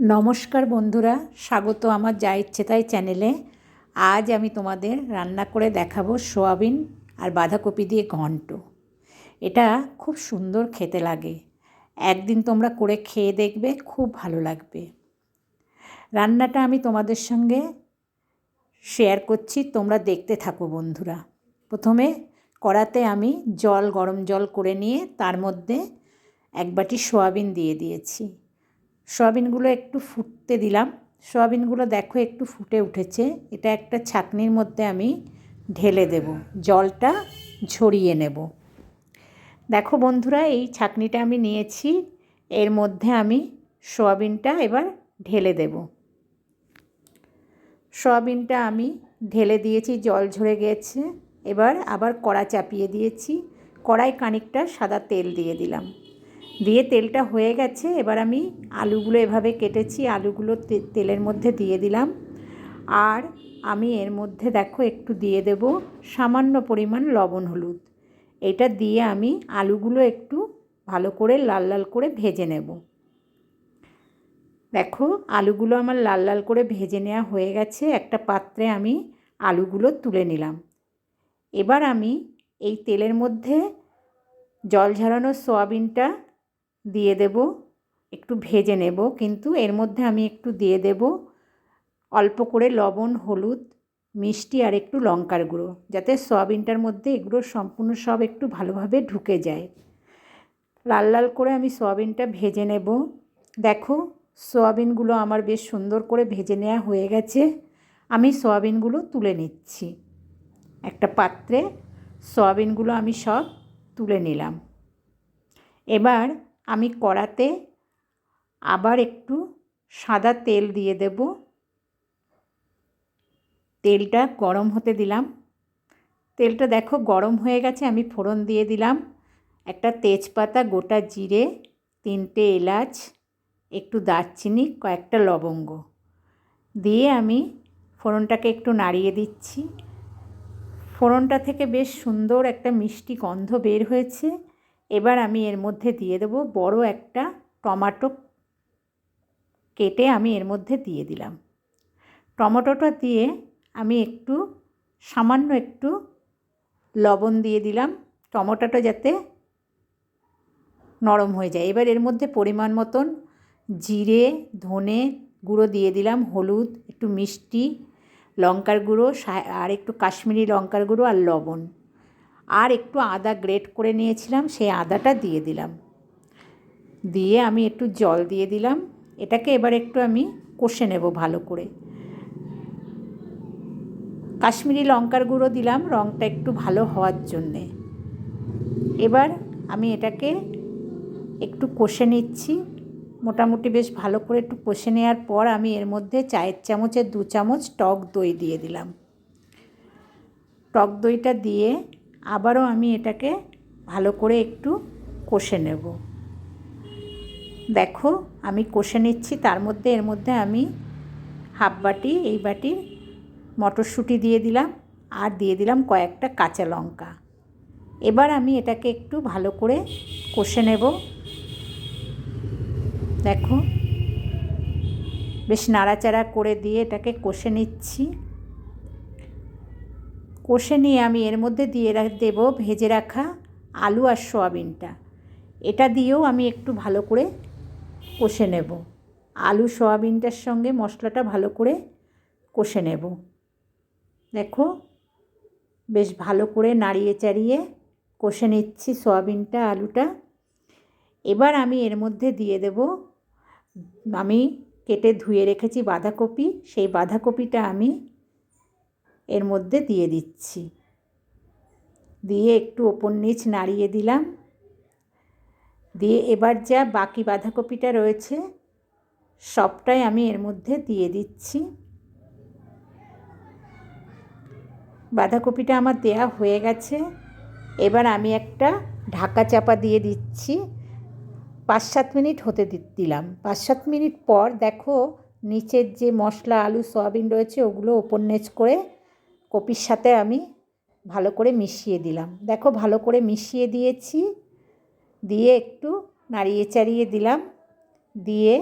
নমস্কার বন্ধুরা, স্বাগত আমার যা ইচ্ছে তাই চ্যানেলে। আজ আমি তোমাদের রান্না করে দেখাবো সোয়াবিন আর বাঁধাকপি দিয়ে ঘন্ট। এটা খুব সুন্দর খেতে লাগে। একদিন তোমরা করে খেয়ে দেখবে, খুব ভালো লাগবে। রান্নাটা আমি তোমাদের সঙ্গে শেয়ার করছি, তোমরা দেখতে থাকো বন্ধুরা। প্রথমে কড়াতে আমি গরম জল করে নিয়ে তার মধ্যে এক বাটি সোয়াবিন দিয়ে দিয়েছি। সোয়াবিনগুলো একটু ফুটতে দিলাম। সোয়াবিনগুলো দেখো একটু ফুটে উঠেছে। এটা একটা ছাঁকনির মধ্যে আমি ঢেলে দেব, জলটা ঝরিয়ে নেব। দেখো বন্ধুরা, এই ছাঁকনিটা আমি নিয়েছি, এর মধ্যে আমি সোয়াবিনটা এবার ঢেলে দেব। সোয়াবিনটা আমি ঢেলে দিয়েছি, জল ঝরে গেছে। এবার আবার কড়া চাপিয়ে দিয়েছি, কড়াই খানিকটা সাদা তেল দিয়ে দিলাম। দিয়ে তেলটা হয়ে গেছে, এবার আমি আলুগুলো এভাবে কেটেছি, আলুগুলো তেলের মধ্যে দিয়ে দিলাম। আর আমি এর মধ্যে দেখো একটু দিয়ে দেব সামান্য পরিমাণ লবণ হলুদ। এটা দিয়ে আমি আলুগুলো একটু ভালো করে লাল লাল করে ভেজে নেব। দেখো আলুগুলো আমার লাল লাল করে ভেজে নেওয়া হয়ে গেছে। একটা পাত্রে আমি আলুগুলো তুলে নিলাম। এবার আমি এই তেলের মধ্যে জল ঝরানো সয়াবিনটা দিয়ে দেব, একটু ভেজে নেব। কিন্তু এর মধ্যে আমি একটু দিয়ে দেব অল্প করে লবণ, হলুদ, মিষ্টি আর একটু লঙ্কার গুঁড়ো, যাতে সয়াবিনটার মধ্যে এগুলো সম্পূর্ণ সব একটু ভালোভাবে ঢুকে যায়। লাল লাল করে আমি সয়াবিনটা ভেজে নেব। দেখো সয়াবিনগুলো আমার বেশ সুন্দর করে ভেজে নেওয়া হয়ে গেছে। আমি সয়াবিনগুলো তুলে নিচ্ছি একটা পাত্রে। সয়াবিনগুলো আমি সব তুলে নিলাম। এবার আমি কড়াতে আবার একটু সাদা তেল দিয়ে দেব। তেলটা গরম হতে দিলাম। তেলটা দেখো গরম হয়ে গেছে, আমি ফোড়ন দিয়ে দিলাম একটা তেজপাতা, গোটা জিরে, 3টে এলাচ, একটু দারচিনি, কয়েকটা লবঙ্গ দিয়ে আমি ফোড়নটাকে একটু নাড়িয়ে দিচ্ছি। ফোড়নটা থেকে বেশ সুন্দর একটা মিষ্টি গন্ধ বের হয়েছে। এবার আমি এর মধ্যে দিয়ে দেব বড় একটা টমেটো কেটে আমি এর মধ্যে দিয়ে দিলাম। টমেটোটা দিয়ে আমি সামান্য একটু লবণ দিয়ে দিলাম, টমেটোটা যাতে নরম হয়ে যায়। এবার এর মধ্যে পরিমাণ মতন জিরে, ধনে গুঁড়ো দিয়ে দিলাম, হলুদ, একটু মিষ্টি, লঙ্কার গুঁড়ো আর একটু কাশ্মীরি লঙ্কার গুঁড়ো আর লবণ, আর একটু আদা গ্রেট করে নিয়েছিলাম, সেই আদাটা দিয়ে দিলাম। দিয়ে আমি একটু জল দিয়ে দিলাম। এটাকে এবার একটু আমি কষে নেব ভালো করে। কাশ্মীরি লঙ্কার গুঁড়ো দিলাম রঙটা একটু ভালো হওয়ার জন্যে। এবার আমি এটাকে একটু কষে নিচ্ছি, মোটামুটি বেশ ভালো করে একটু কষে নেওয়ার পর আমি এর মধ্যে চায়ের চামচের 2 চামচ টক দই দিয়ে দিলাম। টক দইটা দিয়ে আবারও আমি এটাকে ভালো করে একটু কষে নেব। দেখো আমি কষে নিচ্ছি, তার মধ্যে এর মধ্যে আমি হাফ বাটি এই বাটির মটরশুঁটি দিয়ে দিলাম আর দিয়ে দিলাম কয়েকটা কাঁচা লঙ্কা। এবার আমি এটাকে একটু ভালো করে কষে নেব। দেখো বেশ নাড়াচাড়া করে দিয়ে এটাকে কষে নিচ্ছি। কষে নিয়ে আমি এর মধ্যে দিয়ে দেব ভেজে রাখা আলু আর সোয়াবিনটা। এটা দিয়েও আমি একটু ভালো করে কষে নেব। আলু সোয়াবিনটার সঙ্গে মশলাটা ভালো করে কষে নেব। দেখো বেশ ভালো করে নাড়িয়ে চাড়িয়ে কষে নিচ্ছি সোয়াবিনটা, আলুটা। এবার আমি এর মধ্যে দিয়ে দেব আমি কেটে ধুয়ে রেখেছি বাঁধাকপি। সেই বাঁধাকপিটা আমি এর মধ্যে দিয়ে দিচ্ছি। দিয়ে একটু ওপর নিচ নাড়িয়ে দিলাম। দিয়ে এবার যা বাকি বাঁধাকপিটা রয়েছে সবটাই আমি এর মধ্যে দিয়ে দিচ্ছি। বাঁধাকপিটা আমার দেয়া হয়ে গেছে। এবার আমি একটা ঢাকা চাপা দিয়ে দিচ্ছি। 5-7 মিনিট হতে দিলাম। 5-7 মিনিট পর দেখো নিচের যে মশলা, আলু, সয়াবিন রয়েছে ওগুলো ওপর নিচ করে কপির সাথে আমি ভালো করে মিশিয়ে দিলাম। দেখো ভালো করে মিশিয়ে দিয়েছি। দিয়ে একটু নাড়িয়ে চাড়িয়ে দিলাম। দিয়ে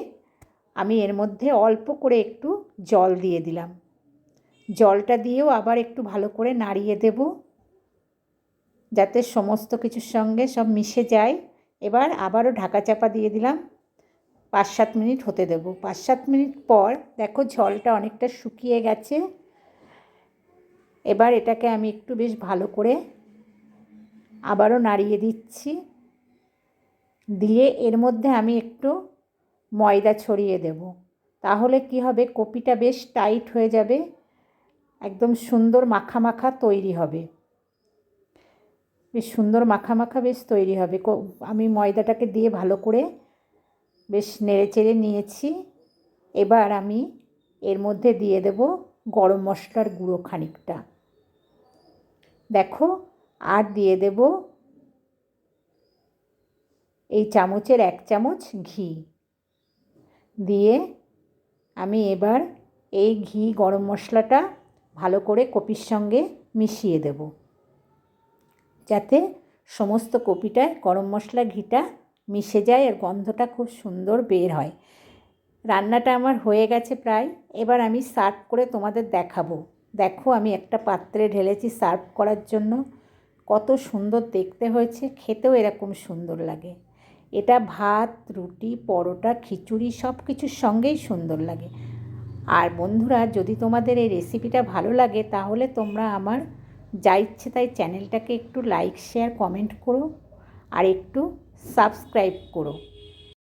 আমি এর মধ্যে অল্প করে একটু জল দিয়ে দিলাম। জলটা দিয়েও আবার একটু ভালো করে নাড়িয়ে দেব, যাতে সমস্ত কিছুর সঙ্গে সব মিশে যায়। এবার আবারও ঢাকা চাপা দিয়ে দিলাম, 5-7 মিনিট হতে দেব। 5-7 মিনিট পর দেখো ঝোলটা অনেকটা শুকিয়ে গেছে। এবার এটাকে আমি একটু বেশ ভালো করে আবারও নাড়িয়ে দিচ্ছি। দিয়ে এর মধ্যে আমি একটু ময়দা ছড়িয়ে দেব। তাহলে কি হবে, কপিটা বেশ টাইট হয়ে যাবে, একদম সুন্দর মাখা মাখা তৈরি হবে, বেশ সুন্দর মাখা মাখা বেশ তৈরি হবে। আমি ময়দাটাকে দিয়ে ভালো করে বেশ নেড়ে চেড়ে নিয়েছি। এবার আমি এর মধ্যে দিয়ে দেব গরম মশলার গুঁড়ো খানিকটা, দেখো, আর দিয়ে দেব এই চামচের 1 চামচ ঘি। দিয়ে আমি এবার এই ঘি গরম মশলাটা ভালো করে কপির সঙ্গে মিশিয়ে দেব, যাতে সমস্ত কপিটায় গরম মশলা ঘিটা মিশে যায় আর গন্ধটা খুব সুন্দর বের হয়। রান্নাটা আমার হয়ে গেছে প্রায়। এবার আমি সার্ভ করে তোমাদের দেখাবো। দেখো আমি একটা পাত্রে ঢেলেছি সার্ভ করার জন্য। কত সুন্দর দেখতে হয়েছে, খেতেও এরকম সুন্দর লাগে। এটা ভাত, রুটি, পরোটা, খিচুড়ি সব কিছুর সঙ্গেই সুন্দর লাগে। আর বন্ধুরা, যদি তোমাদের এই রেসিপিটা ভালো লাগে তাহলে তোমরা আমার যা ইচ্ছে তাই চ্যানেলটাকে একটু লাইক, শেয়ার, কমেন্ট করো আর একটু সাবস্ক্রাইব করো।